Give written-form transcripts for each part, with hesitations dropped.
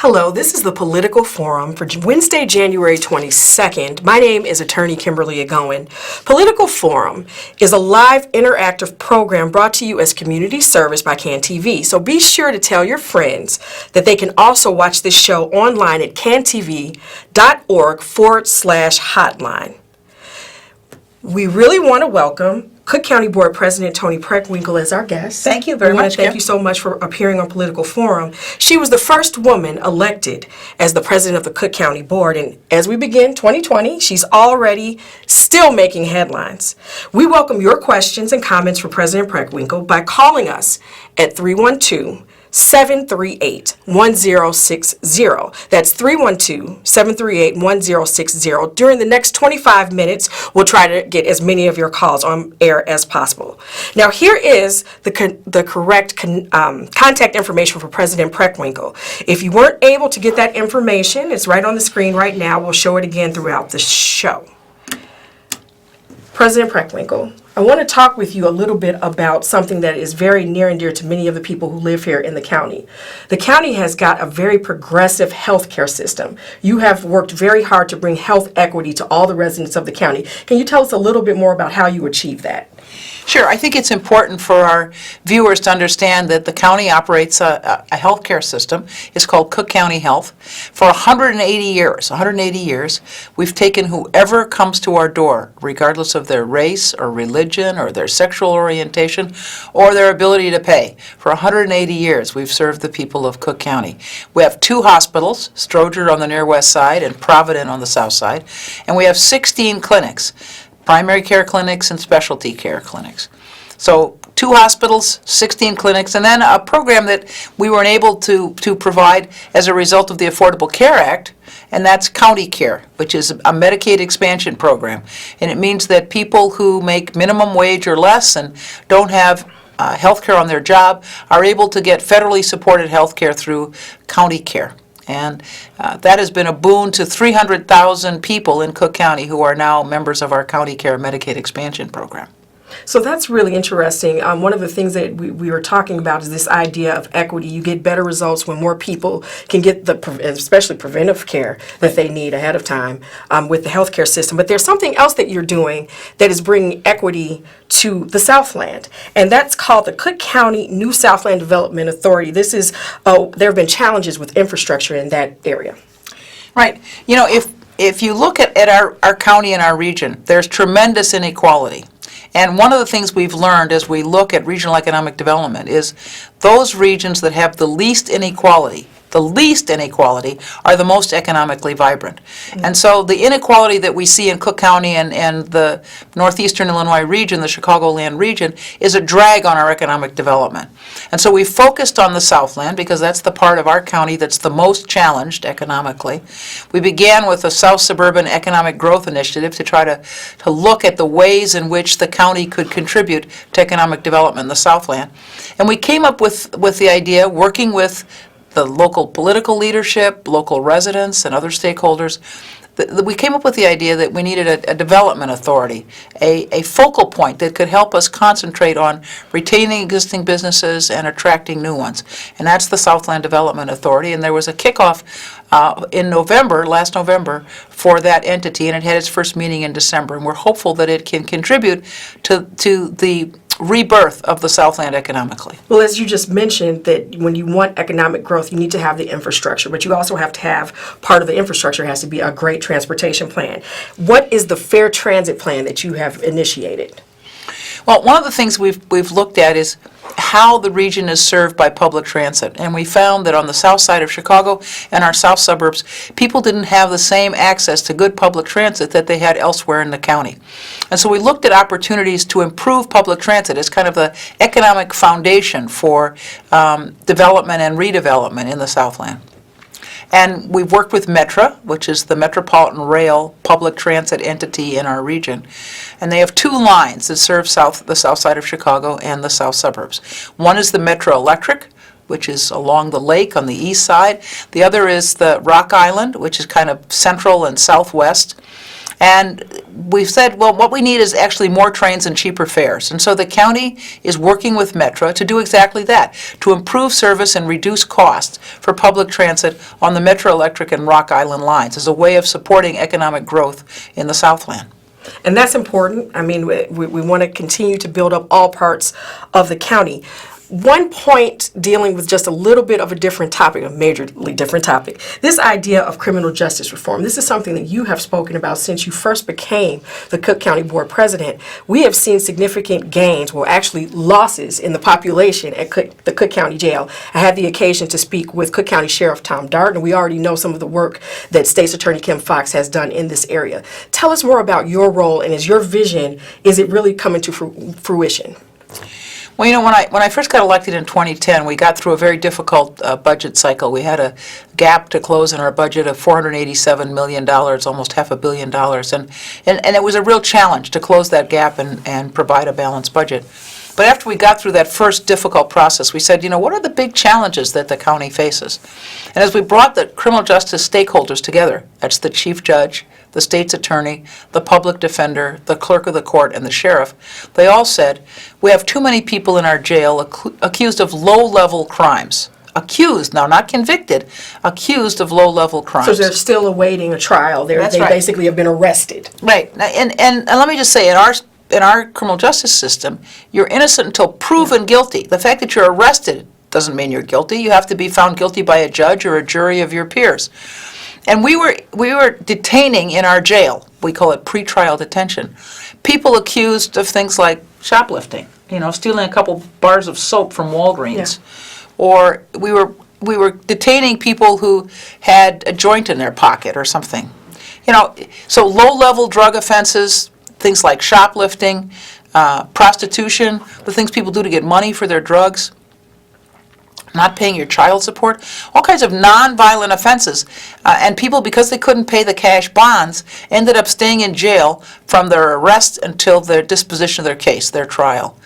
Hello, this is the Political Forum for Wednesday, January 22nd. My name is Attorney Kimberly Agoin. Political Forum is a live interactive program brought to you as community service by CAN TV. So be sure to tell your friends that they can also watch this show online at cantv.org/hotline. We really want to welcome Cook County Board President Toni Preckwinkle as our guest. Thank you very much. Thank you so much for appearing on Political Forum. She was the first woman elected as the president of the Cook County Board, and as we begin 2020, she's already still making headlines. We welcome your questions and comments for President Preckwinkle by calling us at 312-738-1060. That's 312-738-1060. During the next 25 minutes, we'll try to get as many of your calls on air as possible. Now, here is the correct contact information for President Preckwinkle. If you weren't able to get that information, it's right on the screen right now. We'll show it again throughout the show. President Preckwinkle, I want to talk with you a little bit about something that is very near and dear to many of the people who live here in the county. The county has got a very progressive health care system. You have worked very hard to bring health equity to all the residents of the county. Can you tell us a little bit more about how you achieve that? Sure. I think it's important for our viewers to understand that the county operates a healthcare system. It's called Cook County Health. For 180 years, we've taken whoever comes to our door, regardless of their race or religion or their sexual orientation or their ability to pay. For 180 years, we've served the people of Cook County. We have 2 hospitals, Stroger on the near west side and Provident on the south side, and we have 16 clinics. Primary care clinics and specialty care clinics. So 2 hospitals, 16 clinics, and then a program that we were able to provide as a result of the Affordable Care Act, and that's County Care, which is a Medicaid expansion program. And it means that people who make minimum wage or less and don't have health care on their job are able to get federally supported health care through County Care. And that has been a boon to 300,000 people in Cook County who are now members of our County Care Medicaid expansion program. So that's really interesting. One of the things that we were talking about is this idea of equity. You get better results when more people can get especially preventive care that they need ahead of time with the healthcare system. But there's something else that you're doing that is bringing equity to the Southland, and that's called the Cook County New Southland Development Authority. This is there have been challenges with infrastructure in that area. Right. You know, if you look at our county and our region, there's tremendous inequality. And one of the things we've learned as we look at regional economic development is those regions that have the least inequality are the most economically vibrant. Mm-hmm. And so the inequality that we see in Cook County and the northeastern Illinois region, the Chicagoland region, is a drag on our economic development. And so we focused on the Southland because that's the part of our county that's the most challenged economically. We began with a South Suburban Economic Growth Initiative to try to look at the ways in which the county could contribute to economic development in the Southland. And we came up with the idea, working with the local political leadership, local residents, and other stakeholders, we came up with the idea that we needed a development authority, a focal point that could help us concentrate on retaining existing businesses and attracting new ones. And that's the Southland Development Authority. And there was a kickoff in last November, for that entity, and it had its first meeting in December. And we're hopeful that it can contribute to the rebirth of the Southland economically. Well, as you just mentioned, that when you want economic growth, you need to have the infrastructure, but you also have to have part of the infrastructure has to be a great transportation plan. What is the fair transit plan that you have initiated? Well, one of the things we've looked at is how the region is served by public transit. And we found that on the south side of Chicago and our south suburbs, people didn't have the same access to good public transit that they had elsewhere in the county. And so we looked at opportunities to improve public transit as kind of the economic foundation for development and redevelopment in the Southland. And we've worked with Metra, which is the Metropolitan Rail public transit entity in our region. And they have 2 lines that serve the south side of Chicago and the south suburbs. One is the Metro Electric, which is along the lake on the east side. The other is the Rock Island, which is kind of central and southwest. And we've said, well, what we need is actually more trains and cheaper fares. And so the county is working with Metro to do exactly that, to improve service and reduce costs for public transit on the Metro Electric and Rock Island lines as a way of supporting economic growth in the Southland. And that's important. I mean, we want to continue to build up all parts of the county. One point dealing with just a little bit of a different topic, a majorly different topic, this idea of criminal justice reform. This is something that you have spoken about since you first became the Cook County Board President. We have seen significant gains, well, actually losses in the population at the Cook County Jail. I had the occasion to speak with Cook County Sheriff Tom Dart, and we already know some of the work that State's Attorney Kim Foxx has done in this area. Tell us more about your role, and is your vision, is it really coming to fruition? Well, when I first got elected in 2010, we got through a very difficult budget cycle. We had a gap to close in our budget of $487 million, almost $500 million, and it was a real challenge to close that gap and provide a balanced budget. But after we got through that first difficult process, we said, what are the big challenges that the county faces? And as we brought the criminal justice stakeholders together, that's the chief judge, the state's attorney, the public defender, the clerk of the court, and the sheriff, they all said, we have too many people in our jail accused of low-level crimes. Accused, now not convicted, accused of low-level crimes. So they're still awaiting a trial. They right. basically have been arrested. Right. Now, and let me just say, in our criminal justice system, you're innocent until proven guilty. The fact that you're arrested doesn't mean you're guilty. You have to be found guilty by a judge or a jury of your peers. And we were detaining in our jail, we call it pretrial detention, people accused of things like shoplifting, stealing a couple bars of soap from Walgreens. Yeah. Or we were detaining people who had a joint in their pocket or something. So low-level drug offenses, things like shoplifting, prostitution, the things people do to get money for their drugs, not paying your child support, all kinds of non-violent offenses. And people, because they couldn't pay the cash bonds, ended up staying in jail from their arrest until their disposition of their case, their trial.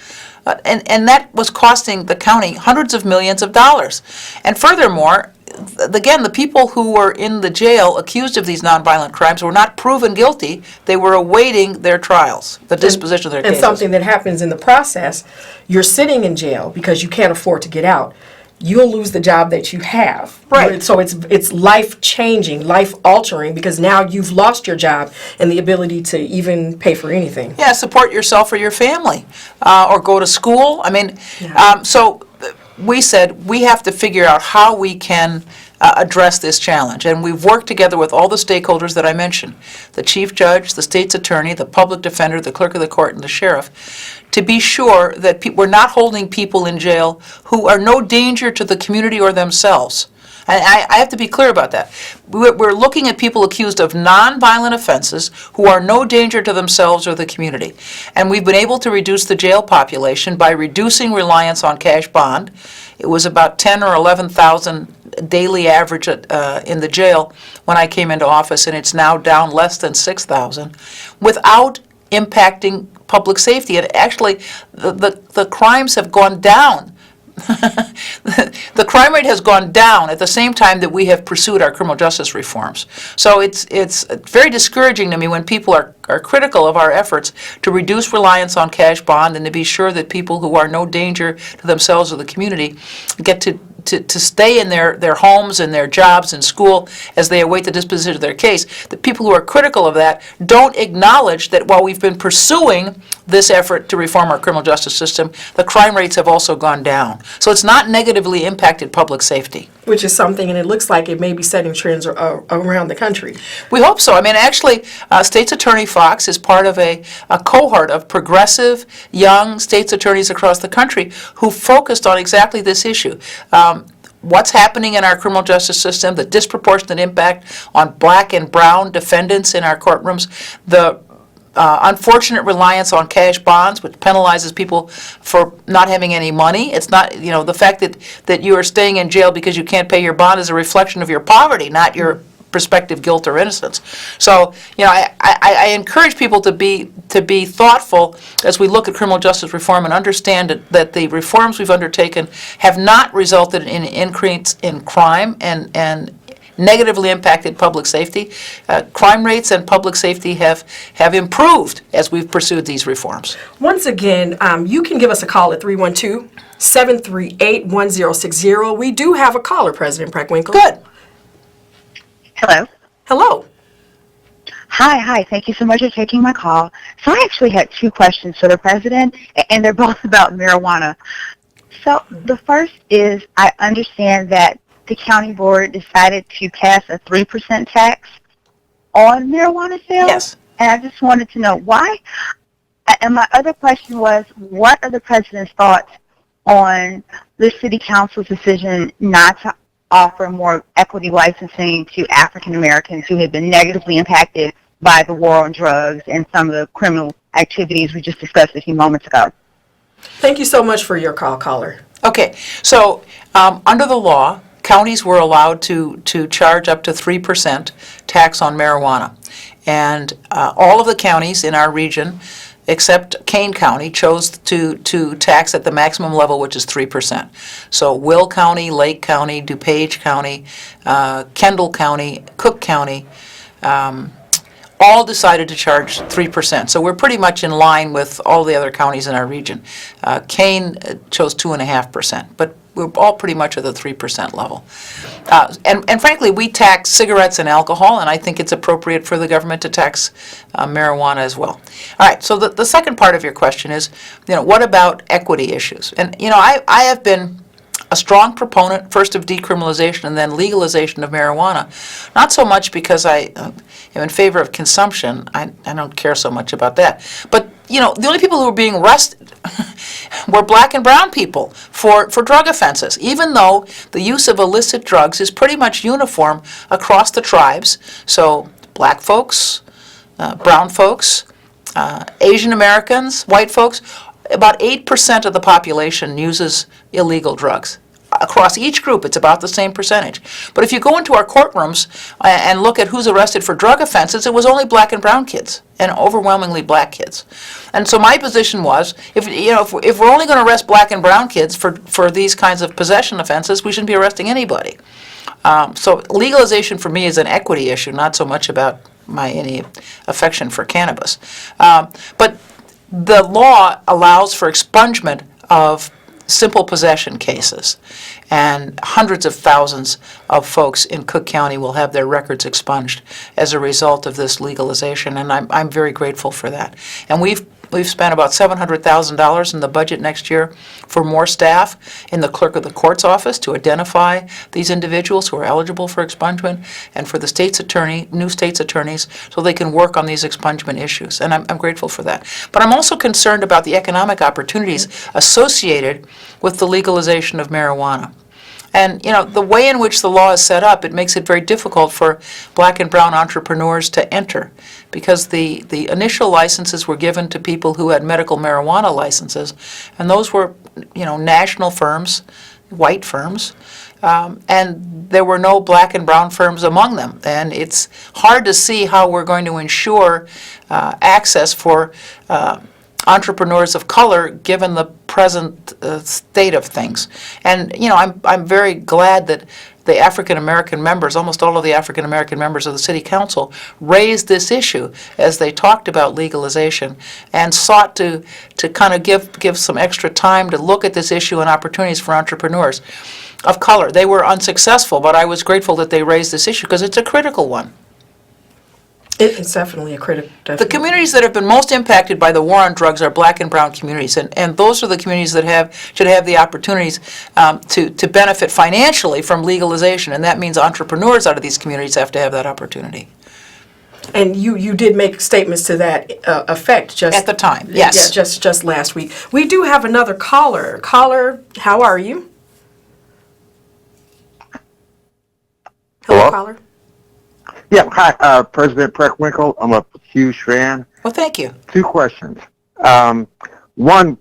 And that was costing the county hundreds of millions of dollars. And furthermore, again, the people who were in the jail accused of these nonviolent crimes were not proven guilty. They were awaiting their trials, the disposition of their cases. And something that happens in the process, you're sitting in jail because you can't afford to get out. You'll lose the job that you have. Right. So it's life-changing, life-altering, because now you've lost your job and the ability to even pay for anything. Yeah, support yourself or your family, or go to school. So we said we have to figure out how we can address this challenge. And we've worked together with all the stakeholders that I mentioned, the chief judge, the state's attorney, the public defender, the clerk of the court, and the sheriff, to be sure that we're not holding people in jail who are no danger to the community or themselves. And I have to be clear about that. We're looking at people accused of nonviolent offenses who are no danger to themselves or the community. And we've been able to reduce the jail population by reducing reliance on cash bond. It was about 10 or 11,000 daily average in the jail when I came into office, and it's now down less than 6,000, without impacting public safety. And actually, the crimes have gone down. The crime rate has gone down at the same time that we have pursued our criminal justice reforms. So it's very discouraging to me when people are critical of our efforts to reduce reliance on cash bond and to be sure that people who are no danger to themselves or the community get to stay in their homes and their jobs and school as they await the disposition of their case. The people who are critical of that don't acknowledge that while we've been pursuing this effort to reform our criminal justice system, the crime rates have also gone down. So it's not negatively impacted public safety. Which is something, and it looks like it may be setting trends around the country. We hope so. Actually, State's Attorney Foxx is part of a cohort of progressive young state's attorneys across the country who focused on exactly this issue. What's happening in our criminal justice system, the disproportionate impact on black and brown defendants in our courtrooms, the unfortunate reliance on cash bonds, which penalizes people for not having any money. It's not, the fact that you are staying in jail because you can't pay your bond is a reflection of your poverty, not your prospective guilt or innocence. So, I encourage people to be thoughtful as we look at criminal justice reform and understand that the reforms we've undertaken have not resulted in an increase in crime and negatively impacted public safety. Crime rates and public safety have improved as we've pursued these reforms. Once again, you can give us a call at 312-738-1060. We do have a caller, President Preckwinkle. Good. Hello. Hello. Hi. Thank you so much for taking my call. So I actually had two questions for the president, and they're both about marijuana. So the first is, I understand that the county board decided to pass a 3% tax on marijuana sales. Yes. And I just wanted to know why. And my other question was, what are the president's thoughts on the city council's decision not to offer more equity licensing to African Americans who have been negatively impacted by the war on drugs and some of the criminal activities we just discussed a few moments ago? Thank you so much for your call, caller. Okay, so under the law, counties were allowed to charge up to 3% tax on marijuana. And all of the counties in our region, except Kane County, chose to tax at the maximum level, which is 3%. So Will County, Lake County, DuPage County, Kendall County, Cook County, all decided to charge 3%. So we're pretty much in line with all the other counties in our region. Kane chose 2.5%, but we're all pretty much at the 3% level. And frankly, we tax cigarettes and alcohol, and I think it's appropriate for the government to tax marijuana as well. All right, so the second part of your question is, what about equity issues? And, I have been a strong proponent, first of decriminalization and then legalization of marijuana. Not so much because I am in favor of consumption. I don't care so much about that. But, the only people who were being arrested were black and brown people for drug offenses, even though the use of illicit drugs is pretty much uniform across the tribes. So black folks, brown folks, Asian Americans, white folks, about 8% of the population uses illegal drugs. Across each group, it's about the same percentage. But if you go into our courtrooms and look at who's arrested for drug offenses, it was only black and brown kids, and overwhelmingly black kids. And so my position was, if we're only going to arrest black and brown kids for these kinds of possession offenses, we shouldn't be arresting anybody. So legalization for me is an equity issue, not so much about any affection for cannabis. But the law allows for expungement of simple possession cases, and hundreds of thousands of folks in Cook County will have their records expunged as a result of this legalization, and I'm very grateful for that. And we've spent about $700,000 in the budget next year for more staff in the clerk of the court's office to identify these individuals who are eligible for expungement, and for the state's attorney, new state's attorneys, so they can work on these expungement issues. And I'm grateful for that. But I'm also concerned about the economic opportunities associated with the legalization of marijuana. And, the way in which the law is set up, it makes it very difficult for black and brown entrepreneurs to enter, because the initial licenses were given to people who had medical marijuana licenses, and those were, national firms, white firms, and there were no black and brown firms among them. And it's hard to see how we're going to ensure access for entrepreneurs of color, given the present state of things. And, I'm very glad that the African American members, almost all of the African American members of the City Council, raised this issue as they talked about legalization and sought to kind of give some extra time to look at this issue and opportunities for entrepreneurs of color. They were unsuccessful, but I was grateful that they raised this issue because it's a critical one. It's definitely a critical. The communities that have been most impacted by the war on drugs are black and brown communities, and those are the communities that should have the opportunities to benefit financially from legalization, and that means entrepreneurs out of these communities have to have that opportunity. And you did make statements to that effect just at the time, yes. Yeah, just last week. We do have another caller. Caller, how are you? Hello, caller. Yeah, hi, President Preckwinkle. I'm a huge fan. Well, thank you. Two questions. One,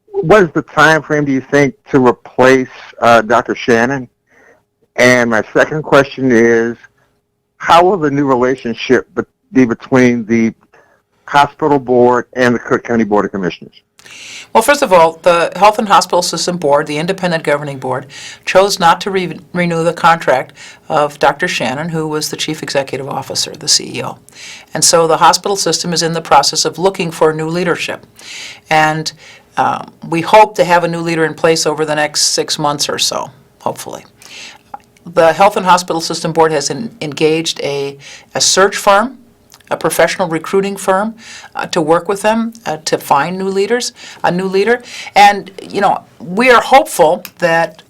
what is the time frame, do you think, to replace Dr. Shannon? And my second question is, how will the new relationship be between the Hospital Board and the Cook County Board of Commissioners? Well, first of all, the Health and Hospital System Board, the independent governing board, chose not to renew the contract of Dr. Shannon, who was the chief executive officer, the CEO. And so the hospital system is in the process of looking for new leadership. And we hope to have a new leader in place over the next 6 months or so, hopefully. The Health and Hospital System Board has engaged a search firm, a professional recruiting firm, to work with them to find a new leader. And, we are hopeful that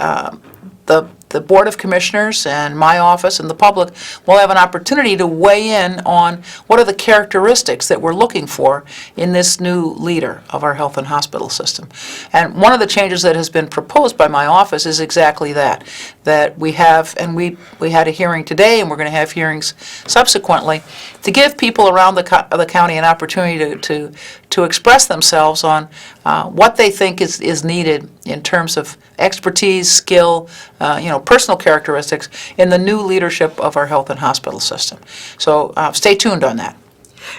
the Board of Commissioners and my office and the public will have an opportunity to weigh in on what are the characteristics that we're looking for in this new leader of our health and hospital system. And one of the changes that has been proposed by my office is exactly that we have, and we had a hearing today, and we're going to have hearings subsequently, to give people around the county an opportunity to express themselves on what they think is needed in terms of expertise, skill, personal characteristics in the new leadership of our health and hospital system. So stay tuned on that.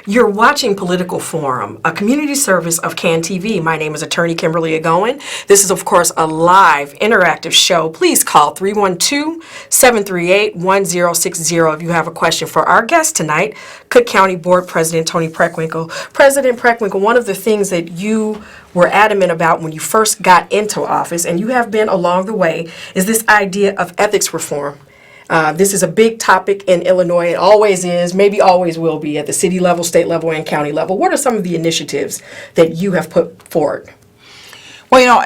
You're watching Political Forum, a community service of CAN TV. My name is Attorney Kimberly Agoin. This is, of course, a live, interactive show. Please call 312-738-1060 if you have a question for our guest tonight, Cook County Board President Toni Preckwinkle. President Preckwinkle, one of the things that you were adamant about when you first got into office, and you have been along the way, is this idea of ethics reform. This is a big topic in Illinois. It always is, maybe always will be, at the city level, state level, and county level. What are some of the initiatives that you have put forward? Well,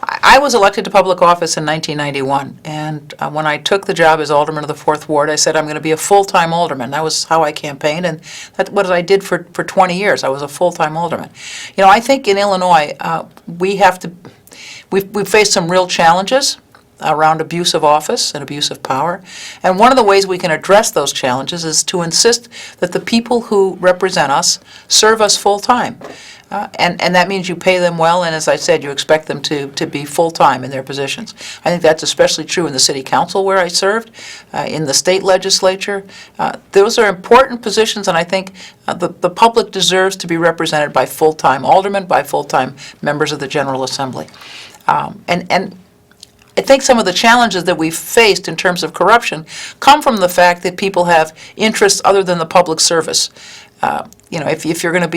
I was elected to public office in 1991, and when I took the job as alderman of the 4th Ward, I said I'm going to be a full-time alderman. That was how I campaigned, and that's what I did for 20 years. I was a full-time alderman. I think in Illinois, we've faced some real challenges around abuse of office and abuse of power. And one of the ways we can address those challenges is to insist that the people who represent us serve us full-time. And that means you pay them well, and as I said, you expect them to be full-time in their positions. I think that's especially true in the city council where I served, in the state legislature. Those are important positions, and I think the public deserves to be represented by full-time aldermen, by full-time members of the General Assembly. And I think some of the challenges that we've faced in terms of corruption come from the fact that people have interests other than the public service. If you're going to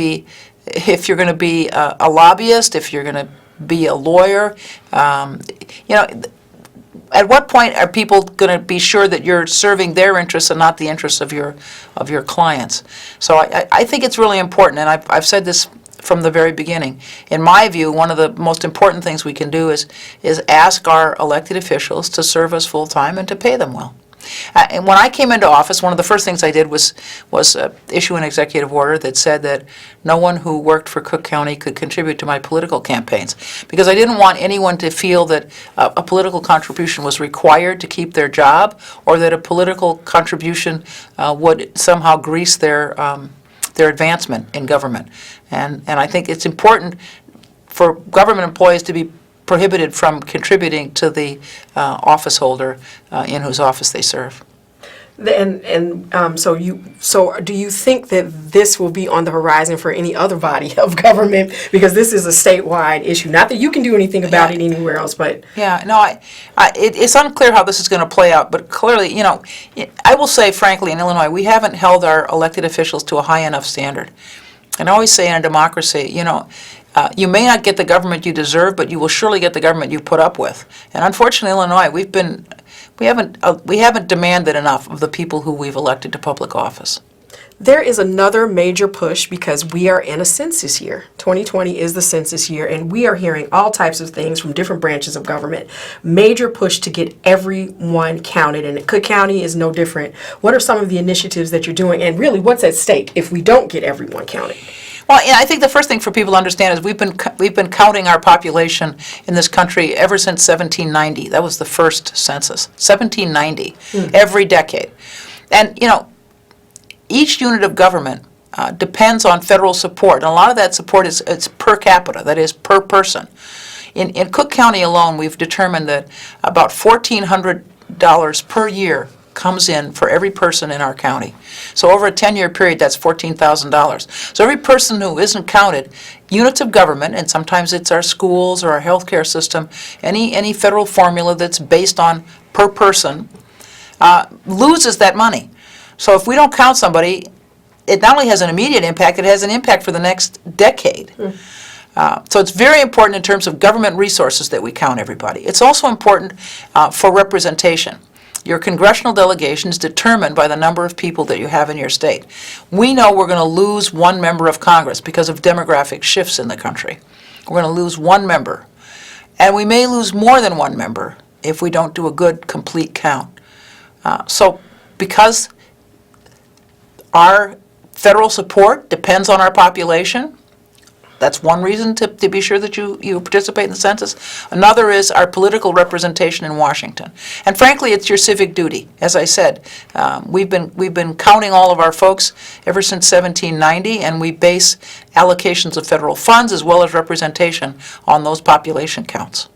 be a lobbyist, if you're going to be a lawyer, at what point are people going to be sure that you're serving their interests and not the interests of your clients? So I think it's really important, and I've said this from the very beginning. In my view, one of the most important things we can do is ask our elected officials to serve us full-time and to pay them well. And when I came into office, one of the first things I did was issue an executive order that said that no one who worked for Cook County could contribute to my political campaigns, because I didn't want anyone to feel that a political contribution was required to keep their job, or that a political contribution would somehow grease their advancement in government. And I think it's important for government employees to be prohibited from contributing to the office holder in whose office they serve. So do you think that this will be on the horizon for any other body of government? Because this is a statewide issue. Not that you can do anything about it anywhere else, but... Yeah, no, it's unclear how this is going to play out, but clearly, I will say, frankly, in Illinois, we haven't held our elected officials to a high enough standard. And I always say in a democracy, you may not get the government you deserve, but you will surely get the government you put up with. And unfortunately, Illinois, we haven't demanded enough of the people who we've elected to public office. There is another major push because we are in a census year. 2020 is the census year, and we are hearing all types of things from different branches of government. Major push to get everyone counted, and Cook County is no different. What are some of the initiatives that you're doing, and really what's at stake if we don't get everyone counted? Well, I think the first thing for people to understand is we've been counting our population in this country ever since 1790. That was the first census, 1790, every decade. And, each unit of government depends on federal support, and a lot of that support is per capita, that is, per person. In Cook County alone, we've determined that about $1,400 per year comes in for every person in our county. So over a 10-year period, that's $14,000. So every person who isn't counted, units of government, and sometimes it's our schools or our healthcare system, any federal formula that's based on per person, loses that money. So if we don't count somebody, it not only has an immediate impact, it has an impact for the next decade. So it's very important in terms of government resources that we count everybody. It's also important for representation. Your congressional delegation is determined by the number of people that you have in your state. We know we're going to lose one member of Congress because of demographic shifts in the country. We're going to lose one member. And we may lose more than one member if we don't do a good, complete count. So because our federal support depends on our population, that's one reason to be sure that you participate in the census. Another is our political representation in Washington. And frankly, it's your civic duty. As I said, we've been counting all of our folks ever since 1790, and we base allocations of federal funds as well as representation on those population counts.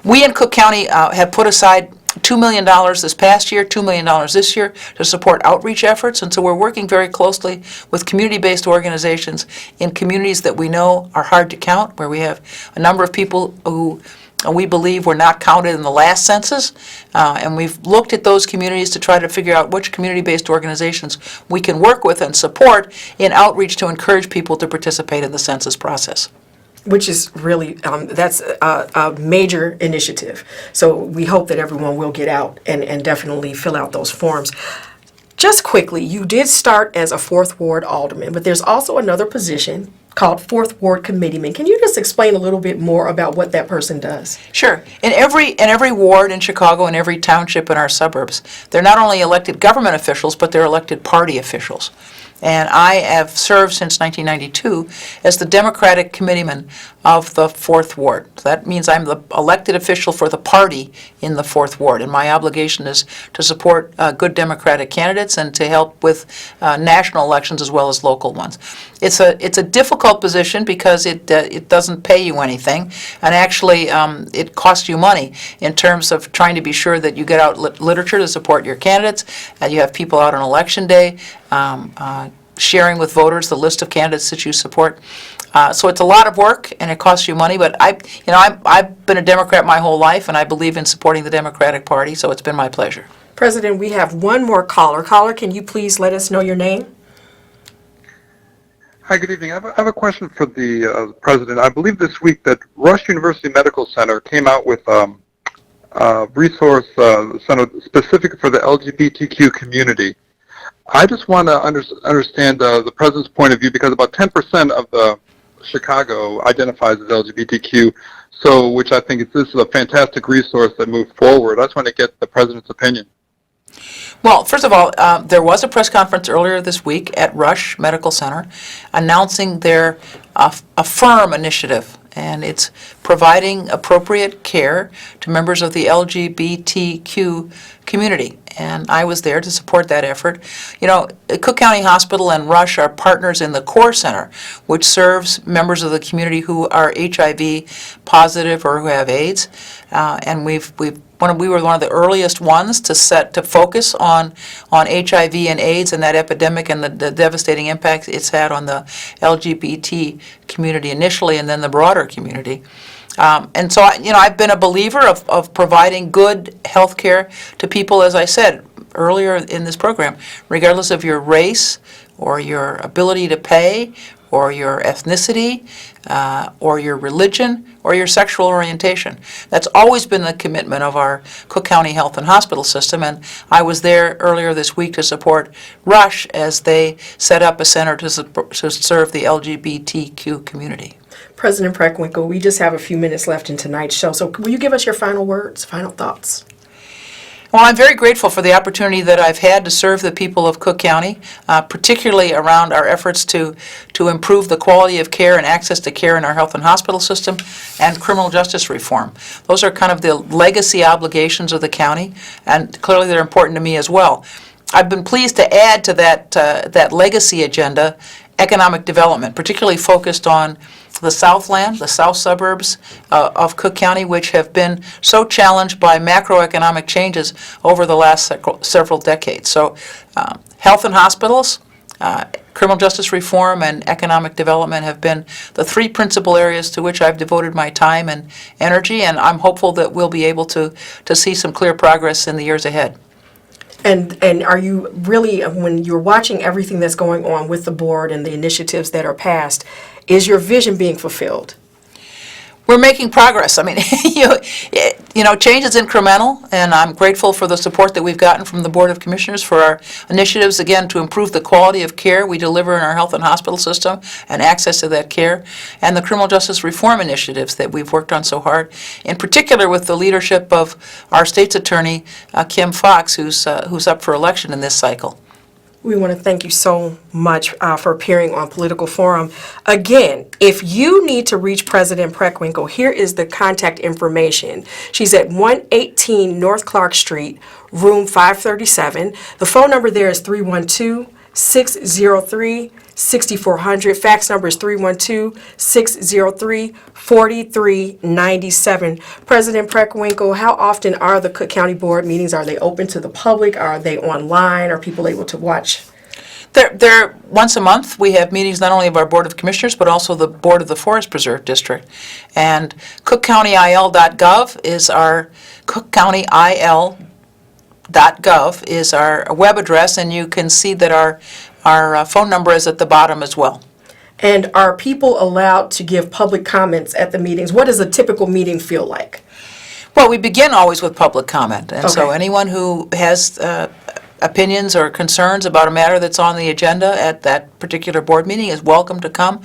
We in Cook County have put aside $2 million this past year, $2 million this year to support outreach efforts, and so we're working very closely with community-based organizations in communities that we know are hard to count, where we have a number of people who we believe were not counted in the last census, and we've looked at those communities to try to figure out which community-based organizations we can work with and support in outreach to encourage people to participate in the census process. Which is really, that's a major initiative. So we hope that everyone will get out and definitely fill out those forms. Just quickly, you did start as a 4th Ward Alderman, but there's also another position called 4th Ward Committeemen. Can you just explain a little bit more about what that person does? Sure. In every ward in Chicago and every township in our suburbs, they're not only elected government officials, but they're elected party officials. And I have served since 1992 as the Democratic Committeeman of the 4th Ward. So that means I'm the elected official for the party in the 4th Ward, and my obligation is to support good Democratic candidates and to help with national elections as well as local ones. It's a difficult position because it doesn't pay you anything, and actually it costs you money in terms of trying to be sure that you get out literature to support your candidates, and you have people out on election day sharing with voters the list of candidates that you support. So it's a lot of work and it costs you money, but I've been a Democrat my whole life, and I believe in supporting the Democratic Party, so it's been my pleasure. President, we have one more caller. Caller, can you please let us know your name? Hi, good evening. I have a question for the President. I believe this week that Rush University Medical Center came out with a resource center specific for the LGBTQ community. I just want to understand the President's point of view, because about 10% of the Chicago identifies as LGBTQ, so which I think this is a fantastic resource that moved forward. I just want to get the President's opinion. Well, first of all, there was a press conference earlier this week at Rush Medical Center announcing their Affirm initiative, and it's providing appropriate care to members of the LGBTQ community. And I was there to support that effort. You know, Cook County Hospital and Rush are partners in the Core Center, which serves members of the community who are HIV positive or who have AIDS. And we were one of the earliest ones to focus on HIV and AIDS and that epidemic and the devastating impact it's had on the LGBT community initially, and then the broader community. And so, I've been a believer of providing good health care to people, as I said earlier in this program, regardless of your race or your ability to pay or your ethnicity or your religion or your sexual orientation. That's always been the commitment of our Cook County Health and Hospital System, and I was there earlier this week to support Rush as they set up a center to serve the LGBTQ community. President Preckwinkle, we just have a few minutes left in tonight's show, so will you give us your final words, final thoughts? Well, I'm very grateful for the opportunity that I've had to serve the people of Cook County, particularly around our efforts to improve the quality of care and access to care in our health and hospital system and criminal justice reform. Those are kind of the legacy obligations of the county, and clearly they're important to me as well. I've been pleased to add to that legacy agenda economic development, particularly focused on the Southland, the south suburbs of Cook County, which have been so challenged by macroeconomic changes over the last several decades. So health and hospitals, criminal justice reform, and economic development have been the three principal areas to which I've devoted my time and energy, and I'm hopeful that we'll be able to see some clear progress in the years ahead. And are you really, when you're watching everything that's going on with the board and the initiatives that are passed, is your vision being fulfilled? We're making progress. I mean, change is incremental, and I'm grateful for the support that we've gotten from the Board of Commissioners for our initiatives, again, to improve the quality of care we deliver in our health and hospital system and access to that care, and the criminal justice reform initiatives that we've worked on so hard, in particular with the leadership of our state's attorney, Kim Fox, who's up for election in this cycle. We want to thank you so much for appearing on Political Forum. Again, if you need to reach President Preckwinkle, here is the contact information. She's at 118 North Clark Street, room 537. The phone number there is 312-603-6400. Fax number is 312-603-4397. President Preckwinkle, how often are the Cook County Board meetings? Are they open to the public? Are they online? Are people able to watch? They're once a month. We have meetings not only of our Board of Commissioners, but also the Board of the Forest Preserve District. And cookcountyil.gov is our cookcountyil.gov is our web address, and you can see that our phone number is at the bottom as well. And are people allowed to give public comments at the meetings? What does a typical meeting feel like? Well, we begin always with public comment, and so Okay. anyone who has opinions or concerns about a matter that's on the agenda at that particular board meeting is welcome to come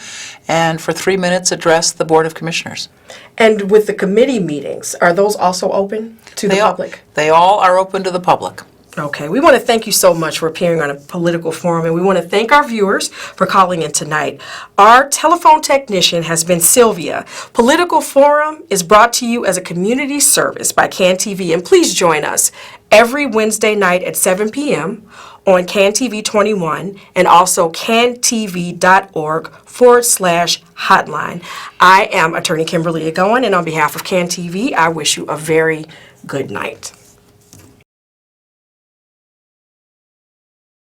and for 3 minutes address the Board of Commissioners. And with the committee meetings, are those also open to the public? They all are open to the public. Okay, we want to thank you so much for appearing on a Political Forum, and we want to thank our viewers for calling in tonight. Our telephone technician has been Sylvia. Political Forum is brought to you as a community service by CAN TV, and please join us every Wednesday night at 7 p.m. on CAN TV 21 and also cantv.org/hotline. I am Attorney Kimberly Agoin, and on behalf of CAN TV, I wish you a very good night.